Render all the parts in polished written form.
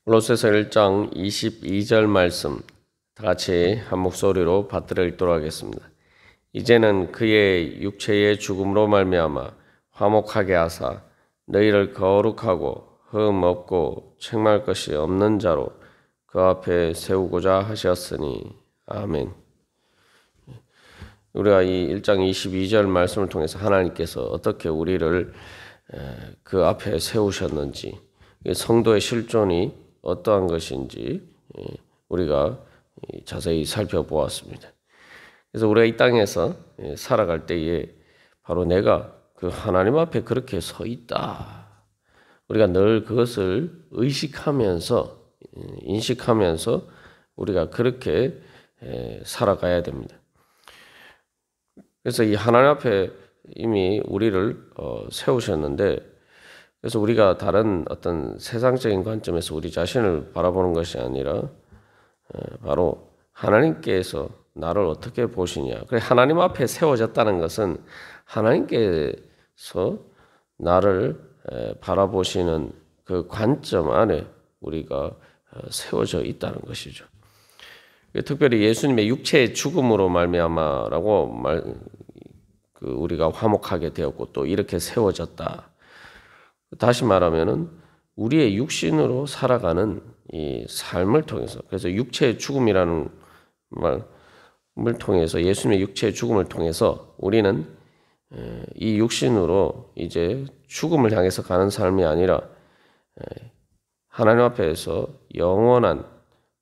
골로새서 1장 22절 말씀 다 같이 한 목소리로 받들어 읽도록 하겠습니다. 이제는 그의 육체의 죽음으로 말미암아 화목하게 하사 너희를 거룩하고 흠 없고 책망할 것이 없는 자로 그 앞에 세우고자 하셨으니 아멘. 우리가 이 1장 22절 말씀을 통해서 하나님께서 어떻게 우리를 그 앞에 세우셨는지, 성도의 실존이 어떠한 것인지 우리가 자세히 살펴보았습니다. 그래서 우리가 이 땅에서 살아갈 때에 바로 내가 그 하나님 앞에 그렇게 서 있다. 우리가 늘 그것을 의식하면서 인식하면서 우리가 그렇게 살아가야 됩니다. 그래서 이 하나님 앞에 이미 우리를 세우셨는데, 그래서 우리가 다른 어떤 세상적인 관점에서 우리 자신을 바라보는 것이 아니라 바로 하나님께서 나를 어떻게 보시냐. 그래, 하나님 앞에 세워졌다는 것은 하나님께서 나를 바라보시는 그 관점 안에 우리가 세워져 있다는 것이죠. 특별히 예수님의 육체의 죽음으로 말미암아라고 우리가 화목하게 되었고 또 이렇게 세워졌다. 다시 말하면은 우리의 육신으로 살아가는 이 삶을 통해서, 그래서 육체의 죽음이라는 말을 통해서, 예수님의 육체의 죽음을 통해서 우리는 이 육신으로 이제 죽음을 향해서 가는 삶이 아니라 하나님 앞에서 영원한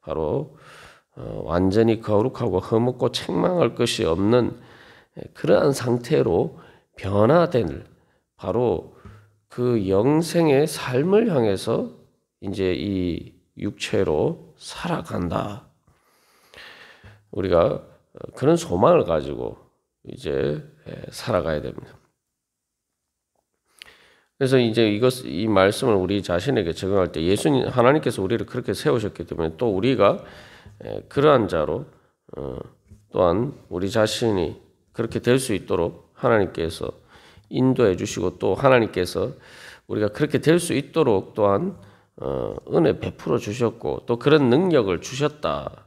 바로 완전히 거룩하고 흠없고 책망할 것이 없는 그러한 상태로 변화된 바로 그 영생의 삶을 향해서 이제 이 육체로 살아간다. 우리가 그런 소망을 가지고 이제 살아가야 됩니다. 그래서 이제 이 말씀을 우리 자신에게 적용할 때 하나님께서 우리를 그렇게 세우셨기 때문에 또 우리가 그러한 자로 또한 우리 자신이 그렇게 될 수 있도록 하나님께서 인도해 주시고 또 하나님께서 우리가 그렇게 될 수 있도록 또한 은혜 베풀어 주셨고 또 그런 능력을 주셨다.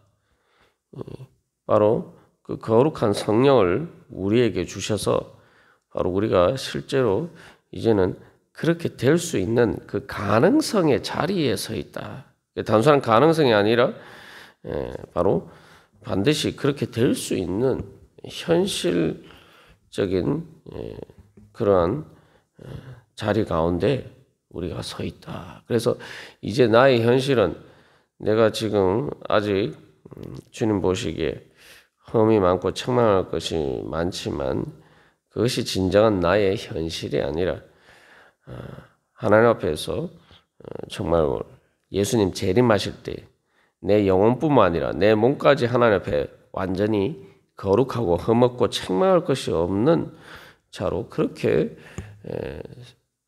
바로 그 거룩한 성령을 우리에게 주셔서 바로 우리가 실제로 이제는 그렇게 될 수 있는 그 가능성의 자리에 서 있다. 단순한 가능성이 아니라 바로 반드시 그렇게 될 수 있는 현실적인 그러한 자리 가운데 우리가 서 있다. 그래서 이제 나의 현실은 내가 지금 아직 주님 보시기에 흠이 많고 책망할 것이 많지만 그것이 진정한 나의 현실이 아니라 하나님 앞에서 정말 예수님 재림하실 때 내 영혼뿐만 아니라 내 몸까지 하나님 앞에 완전히 거룩하고 흠없고 책망할 것이 없는 자로 그렇게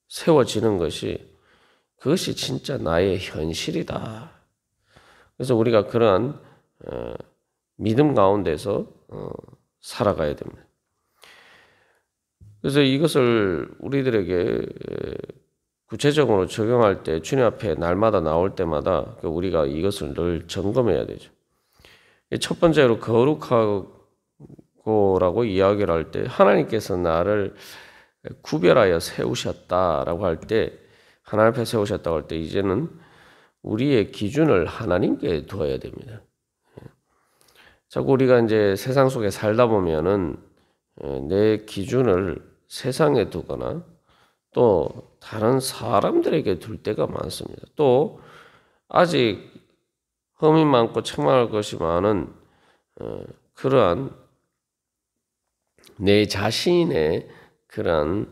세워지는 그것이 진짜 나의 현실이다. 그래서 우리가 그러한 믿음 가운데서 살아가야 됩니다. 그래서 이것을 우리들에게 구체적으로 적용할 때 주님 앞에 날마다 나올 때마다 우리가 이것을 늘 점검해야 되죠. 첫 번째로 거룩하고라고 이야기를 할 때 하나님께서 나를 구별하여 세우셨다라고 할 때, 하나님 앞에 세우셨다고 할 때 이제는 우리의 기준을 하나님께 두어야 됩니다. 자꾸 우리가 이제 세상 속에 살다 보면은 내 기준을 세상에 두거나 또 다른 사람들에게 둘 때가 많습니다. 또 아직 흠이 많고 책망할 것이 많은 그러한 내 자신의 그러한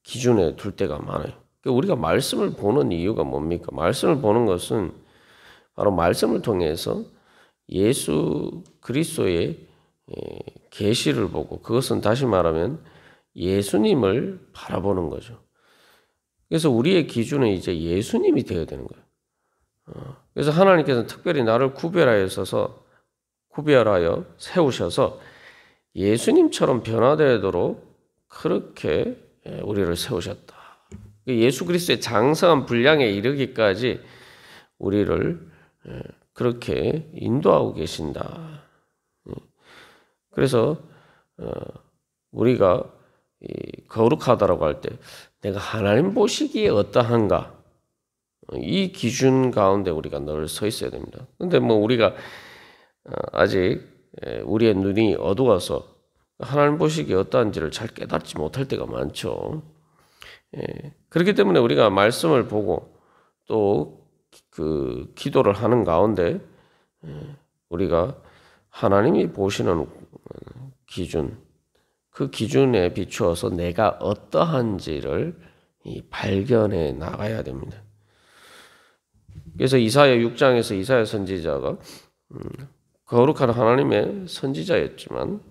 기준에 둘 때가 많아요. 우리가 말씀을 보는 이유가 뭡니까? 말씀을 보는 것은 바로 말씀을 통해서 예수 그리스도의 계시를 보고, 그것은 다시 말하면 예수님을 바라보는 거죠. 그래서 우리의 기준은 이제 예수님이 되어야 되는 거예요. 그래서 하나님께서는 특별히 나를 구별하여 세우셔서 예수님처럼 변화되도록 그렇게 우리를 세우셨다. 예수 그리스도의 장성한 분량에 이르기까지 우리를 그렇게 인도하고 계신다. 그래서 우리가 거룩하다라고 할 때 내가 하나님 보시기에 어떠한가, 이 기준 가운데 우리가 늘 서 있어야 됩니다. 근데 뭐 우리가 아직 우리의 눈이 어두워서 하나님 보시기에 어떠한지를 잘 깨닫지 못할 때가 많죠. 그렇기 때문에 우리가 말씀을 보고 또 그 기도를 하는 가운데 우리가 하나님이 보시는 기준, 그 기준에 비추어서 내가 어떠한지를 발견해 나가야 됩니다. 그래서 이사야 6장에서 이사야 선지자가 거룩한 하나님의 선지자였지만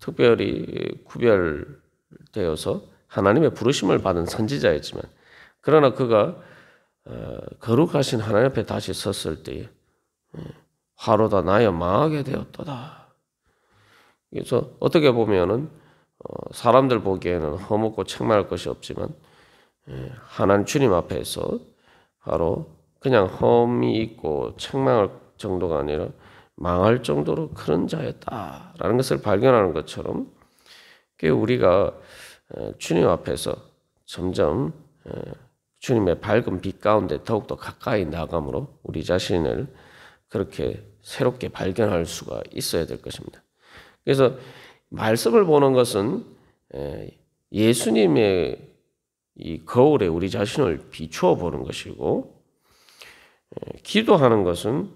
특별히 구별되어서 하나님의 부르심을 받은 선지자였지만, 그러나 그가 거룩하신 하나님 앞에 다시 섰을 때에 화로다 나여 망하게 되었도다. 그래서 어떻게 보면은 사람들 보기에는 허물고 책망할 것이 없지만 하나님 주님 앞에서 바로 그냥 험이 있고 책망할 정도가 아니라 망할 정도로 그런 자였다라는 것을 발견하는 것처럼, 우리가 주님 앞에서 점점 주님의 밝은 빛 가운데 더욱더 가까이 나감으로 우리 자신을 그렇게 새롭게 발견할 수가 있어야 될 것입니다. 그래서 말씀을 보는 것은 예수님의 이 거울에 우리 자신을 비추어 보는 것이고, 기도하는 것은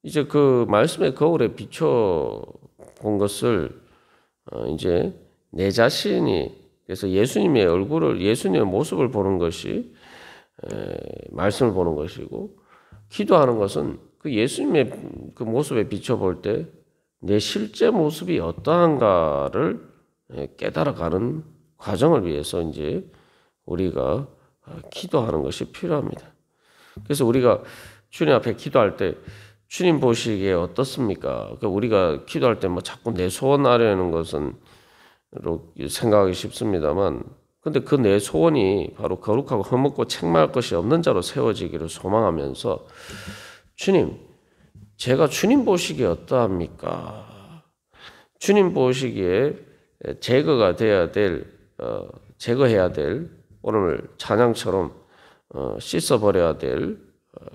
이제 그 말씀의 거울에 비춰 본 것을 이제 내 자신이, 그래서 예수님의 얼굴을, 예수님의 모습을 보는 것이 말씀을 보는 것이고, 기도하는 것은 그 예수님의 그 모습에 비춰 볼 때 내 실제 모습이 어떠한가를 깨달아가는 과정을 위해서 이제 우리가 기도하는 것이 필요합니다. 그래서 우리가 주님 앞에 기도할 때 주님 보시기에 어떻습니까? 그러니까 우리가 기도할 때 뭐 자꾸 내 소원 아뢰는 것은 생각하기 쉽습니다만, 근데 그 내 소원이 바로 거룩하고 흠없고 책망할 것이 없는 자로 세워지기를 소망하면서, 주님, 제가 주님 보시기에 어떠합니까? 주님 보시기에 제거가 돼야 될, 제거해야 될, 오늘 찬양처럼 씻어버려야 될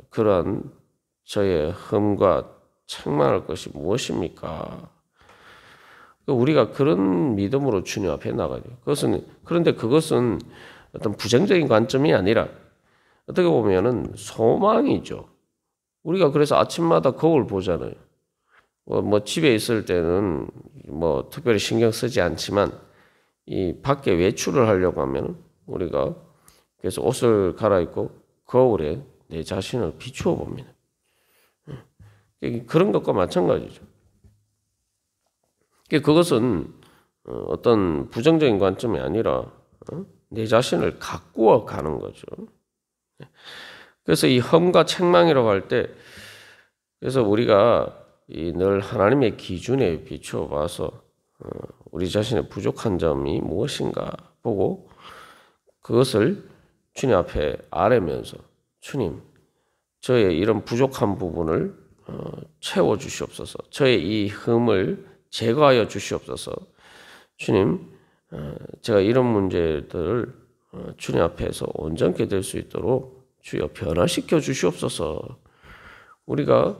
그러한 저의 흠과 책망할 것이 무엇입니까? 우리가 그런 믿음으로 주님 앞에 나가죠. 그런데 그것은 어떤 부정적인 관점이 아니라 어떻게 보면은 소망이죠. 우리가 그래서 아침마다 거울 보잖아요. 뭐 집에 있을 때는 뭐 특별히 신경 쓰지 않지만, 이 밖에 외출을 하려고 하면 우리가 그래서 옷을 갈아입고 거울에 내 자신을 비추어 봅니다. 그런 것과 마찬가지죠. 그것은 어떤 부정적인 관점이 아니라 내 자신을 가꾸어 가는 거죠. 그래서 이 험과 책망이라고 할 때, 그래서 우리가 늘 하나님의 기준에 비추어 봐서 우리 자신의 부족한 점이 무엇인가 보고 그것을 주님 앞에 아뢰면서, 주님, 저의 이런 부족한 부분을 채워 주시옵소서. 저의 이 흠을 제거하여 주시옵소서. 주님, 제가 이런 문제들을 주님 앞에서 온전케 될 수 있도록 주여 변화시켜 주시옵소서. 우리가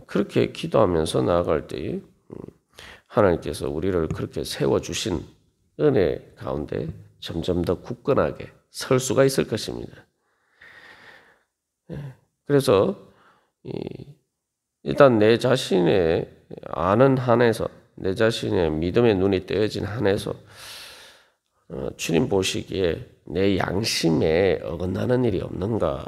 그렇게 기도하면서 나아갈 때에 하나님께서 우리를 그렇게 세워주신 은혜 가운데 점점 더 굳건하게 설 수가 있을 것입니다. 그래서 일단 내 자신의 아는 한에서, 내 자신의 믿음의 눈이 떼어진 한에서 주님 보시기에 내 양심에 어긋나는 일이 없는가.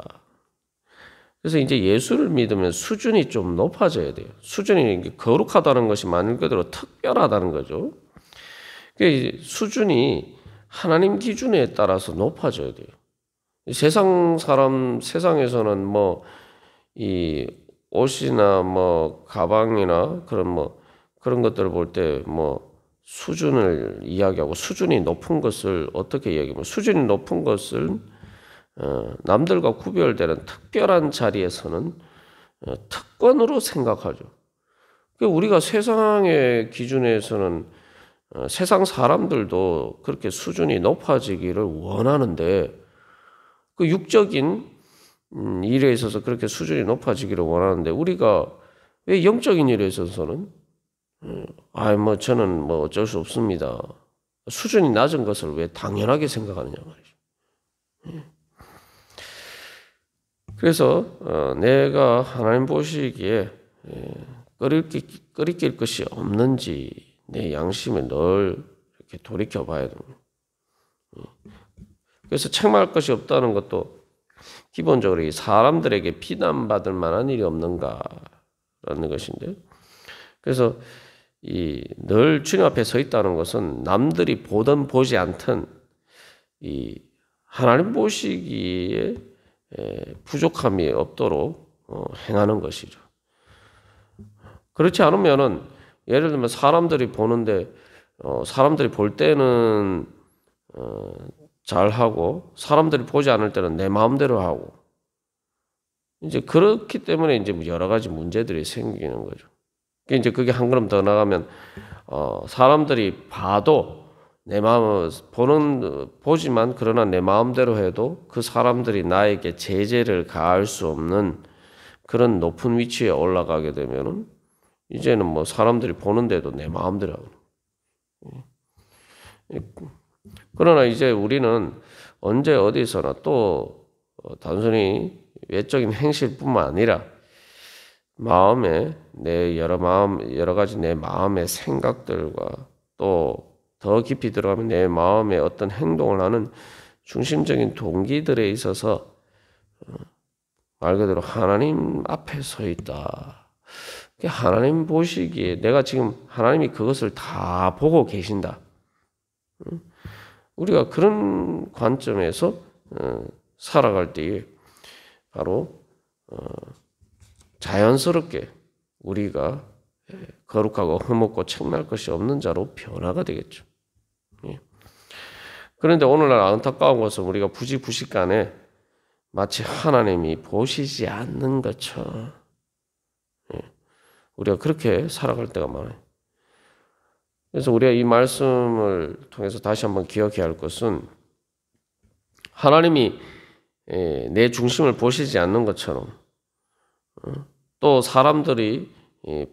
그래서 이제 예수를 믿으면 수준이 좀 높아져야 돼요. 수준이 거룩하다는 것이 말 그대로 특별하다는 거죠. 수준이 하나님 기준에 따라서 높아져야 돼요. 세상에서는 뭐 이 옷이나 뭐 가방이나 그런 것들을 볼 때 뭐 수준을 이야기하고, 수준이 높은 것을 어떻게 이야기하면, 수준이 높은 것은 남들과 구별되는 특별한 자리에서는 특권으로 생각하죠. 우리가 세상의 기준에서는 세상 사람들도 그렇게 수준이 높아지기를 원하는데 그 육적인 일에 있어서 그렇게 수준이 높아지기를 원하는데 우리가 왜 영적인 일에 있어서는 저는 어쩔 수 없습니다. 수준이 낮은 것을 왜 당연하게 생각하느냐 말이죠. 그래서 내가 하나님 보시기에 끓일 것이 없는지 내 양심에 늘 이렇게 돌이켜 봐야 됩니다. 그래서 책망할 것이 없다는 것도 기본적으로 이 사람들에게 비난받을 만한 일이 없는가라는 것인데, 그래서 이 늘 주님 앞에 서 있다는 것은 남들이 보든 보지 않든 이 하나님 보시기에 부족함이 없도록 행하는 것이죠. 그렇지 않으면은 예를 들면 사람들이 보는데 사람들이 볼 때는 잘하고 사람들이 보지 않을 때는 내 마음대로 하고 이제 그렇기 때문에 이제 여러 가지 문제들이 생기는 거죠. 이제 그게 한 걸음 더 나가면 사람들이 봐도 내 마음을 보지만 그러나 내 마음대로 해도 그 사람들이 나에게 제재를 가할 수 없는 그런 높은 위치에 올라가게 되면은 이제는 사람들이 보는데도 내 마음대로 하고. 그러나 이제 우리는 언제 어디서나 또 단순히 외적인 행실뿐만 아니라 마음에 여러 가지 내 마음의 생각들과 또 더 깊이 들어가면 내 마음에 어떤 행동을 하는 중심적인 동기들에 있어서 말 그대로 하나님 앞에 서 있다. 하나님 보시기에 내가 지금 하나님이 그것을 다 보고 계신다. 우리가 그런 관점에서 살아갈 때에 바로 자연스럽게 우리가 거룩하고 흠없고 책망할 것이 없는 자로 변화가 되겠죠. 그런데 오늘날 안타까운 것은 우리가 부지부식간에 마치 하나님이 보시지 않는 것처럼 우리가 그렇게 살아갈 때가 많아요. 그래서 우리가 이 말씀을 통해서 다시 한번 기억해야 할 것은 하나님이 내 중심을 보시지 않는 것처럼 또 사람들이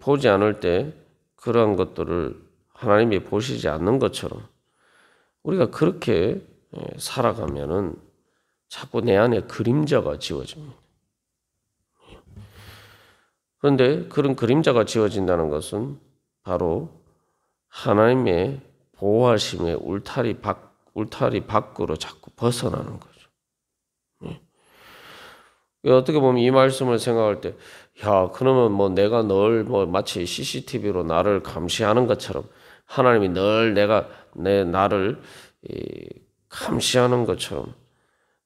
보지 않을 때 그러한 것들을 하나님이 보시지 않는 것처럼 우리가 그렇게 살아가면은 자꾸 내 안에 그림자가 지워집니다. 그런데 그런 그림자가 지워진다는 것은 바로 하나님의 보호하심의 울타리 밖으로 자꾸 벗어나는 거죠. 어떻게 보면 이 말씀을 생각할 때, 그러면 내가 늘 마치 CCTV로 나를 감시하는 것처럼 하나님이 늘 나를 감시하는 것처럼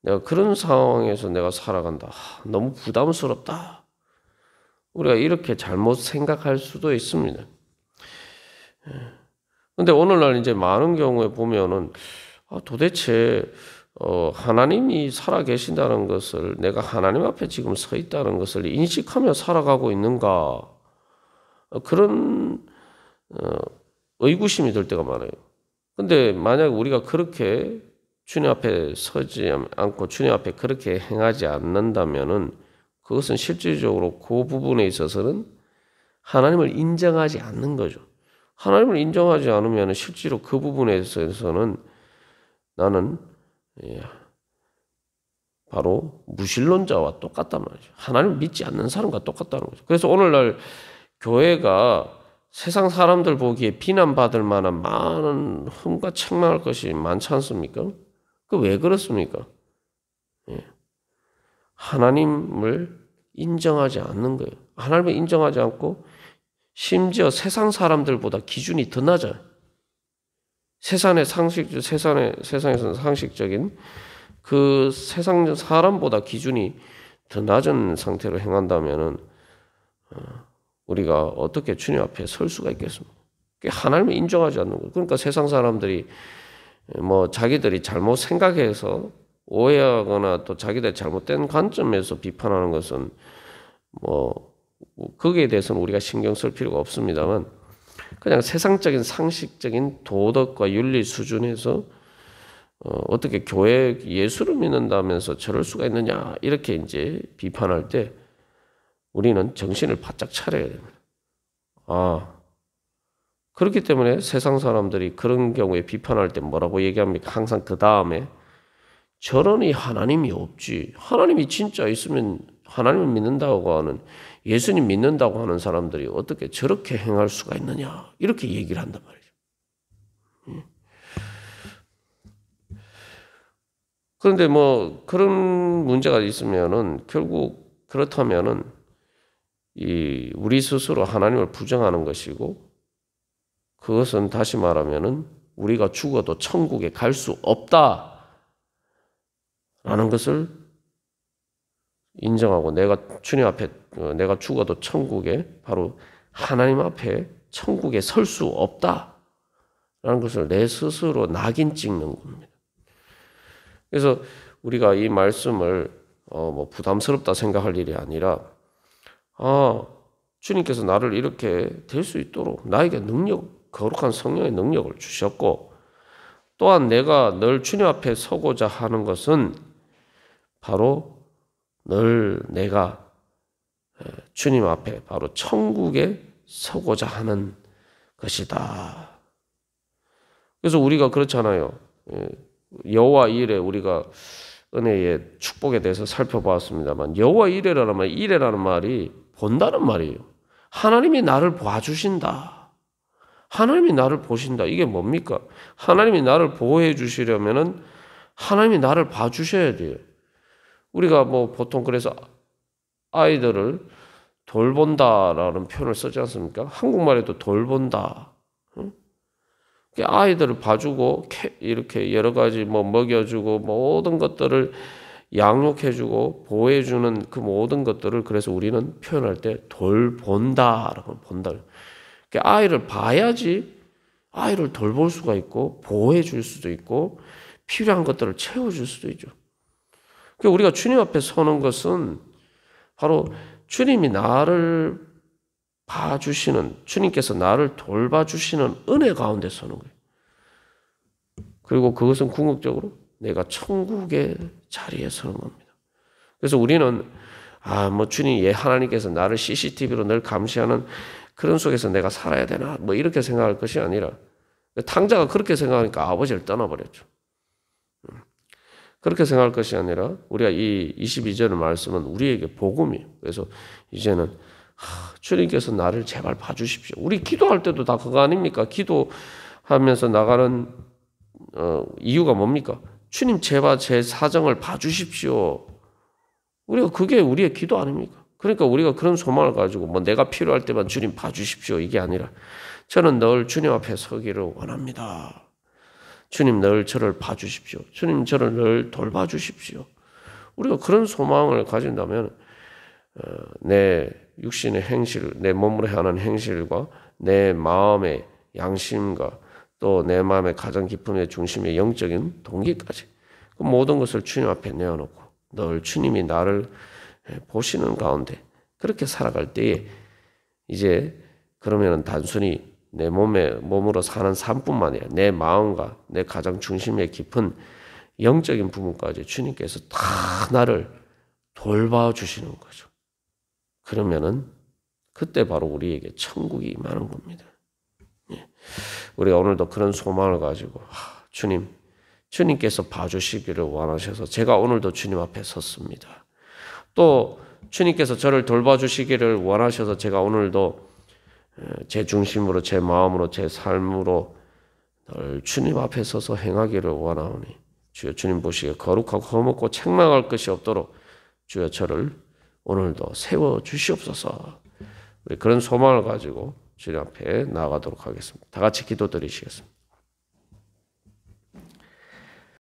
내가 그런 상황에서 내가 살아간다. 너무 부담스럽다. 우리가 이렇게 잘못 생각할 수도 있습니다. 근데 오늘날 이제 많은 경우에 보면은 도대체 하나님이 살아계신다는 것을 내가 하나님 앞에 지금 서 있다는 것을 인식하며 살아가고 있는가 그런 의구심이 들 때가 많아요. 근데 만약 우리가 그렇게 주님 앞에 서지 않고 주님 앞에 그렇게 행하지 않는다면은 그것은 실질적으로 그 부분에 있어서는 하나님을 인정하지 않는 거죠. 하나님을 인정하지 않으면 실제로 그 부분에 있어서는 나는 바로 무신론자와 똑같단 말이죠. 하나님을 믿지 않는 사람과 똑같다는 거죠. 그래서 오늘날 교회가 세상 사람들 보기에 비난받을 만한 많은 흠과 책망할 것이 많지 않습니까? 그 왜 그렇습니까? 하나님을 인정하지 않는 거예요. 하나님을 인정하지 않고 심지어 세상 사람들보다 기준이 더 낮아요. 세상에서는 상식적인 그 세상 사람보다 기준이 더 낮은 상태로 행한다면은 우리가 어떻게 주님 앞에 설 수가 있겠습니까? 하나님을 인정하지 않는 거예요. 그러니까 세상 사람들이 자기들이 잘못 생각해서 오해하거나 또 자기들 잘못된 관점에서 비판하는 것은 뭐 거기에 대해서는 우리가 신경 쓸 필요가 없습니다만 그냥 세상적인 상식적인 도덕과 윤리 수준에서 어떻게 교회 예수를 믿는다면서 저럴 수가 있느냐 이렇게 이제 비판할 때 우리는 정신을 바짝 차려야 됩니다. 그렇기 때문에 세상 사람들이 그런 경우에 비판할 때 뭐라고 얘기합니까? 항상 그 다음에 저러니 하나님이 없지. 하나님이 진짜 있으면 하나님을 믿는다고 하는 예수님 믿는다고 하는 사람들이 어떻게 저렇게 행할 수가 있느냐 이렇게 얘기를 한단 말이죠. 그런데 뭐 그런 문제가 있으면은 결국 그렇다면은 우리 스스로 하나님을 부정하는 것이고 그것은 다시 말하면은 우리가 죽어도 천국에 갈 수 없다라는 것을 인정하고 내가 주님 앞에 내가 죽어도 천국에 바로 하나님 앞에 천국에 설 수 없다라는 것을 내 스스로 낙인 찍는 겁니다. 그래서 우리가 이 말씀을 뭐 부담스럽다 생각할 일이 아니라 주님께서 나를 이렇게 될 수 있도록 나에게 거룩한 성령의 능력을 주셨고 또한 내가 늘 주님 앞에 서고자 하는 것은 바로 늘 내가 주님 앞에 바로 천국에 서고자 하는 것이다. 그래서 우리가 그렇잖아요. 여호와 일에 우리가 은혜의 축복에 대해서 살펴보았습니다만 여호와 이레라는 말이 본다는 말이에요. 하나님이 나를 봐주신다. 하나님이 나를 보신다. 이게 뭡니까? 하나님이 나를 보호해 주시려면은 하나님이 나를 봐주셔야 돼요. 우리가 뭐 보통 그래서 아이들을 돌본다라는 표현을 쓰지 않습니까? 한국말에도 돌본다. 아이들을 봐주고 이렇게 여러 가지 뭐 먹여주고 모든 것들을 양육해주고 보호해주는 그 모든 것들을 그래서 우리는 표현할 때 돌본다라고 본다. 아이를 봐야지 아이를 돌볼 수가 있고 보호해줄 수도 있고 필요한 것들을 채워줄 수도 있죠. 우리가 주님 앞에 서는 것은 바로 주님이 나를 봐주시는 주님께서 나를 돌봐주시는 은혜 가운데 서는 거예요. 그리고 그것은 궁극적으로 내가 천국의 자리에 서는 겁니다. 그래서 우리는 뭐 주님 하나님께서 나를 CCTV로 늘 감시하는 그런 속에서 내가 살아야 되나 뭐 이렇게 생각할 것이 아니라 탕자가 그렇게 생각하니까 아버지를 떠나버렸죠. 그렇게 생각할 것이 아니라 우리가 이 22절의 말씀은 우리에게 복음이에요. 그래서 이제는 주님께서 나를 제발 봐주십시오. 우리 기도할 때도 다 그거 아닙니까? 기도하면서 나가는 이유가 뭡니까? 주님 제발 제 사정을 봐주십시오. 그게 우리의 기도 아닙니까? 그러니까 우리가 그런 소망을 가지고 뭐 내가 필요할 때만 주님 봐주십시오 이게 아니라 저는 늘 주님 앞에 서기를 원합니다. 주님 늘 저를 봐주십시오. 주님 저를 늘 돌봐주십시오. 우리가 그런 소망을 가진다면 내 육신의 행실, 내 몸으로 하는 행실과 내 마음의 양심과 또 내 마음의 가장 깊은 중심의 영적인 동기까지 그 모든 것을 주님 앞에 내어놓고 늘 주님이 나를 보시는 가운데 그렇게 살아갈 때에 이제 그러면은 단순히 내 몸으로 사는 삶뿐만 아니라 내 마음과 내 가장 중심의 깊은 영적인 부분까지 주님께서 다 나를 돌봐주시는 거죠. 그러면은 그때 바로 우리에게 천국이 임하는 겁니다. 우리가 오늘도 그런 소망을 가지고 주님께서 봐주시기를 원하셔서 제가 오늘도 주님 앞에 섰습니다. 또 주님께서 저를 돌봐주시기를 원하셔서 제가 오늘도 제 중심으로 제 마음으로 제 삶으로 늘 주님 앞에 서서 행하기를 원하오니 주여 주님 보시기에 거룩하고 험없고 책망할 것이 없도록 주여 저를 오늘도 세워주시옵소서. 우리 그런 소망을 가지고 주님 앞에 나아가도록 하겠습니다. 다 같이 기도드리시겠습니다.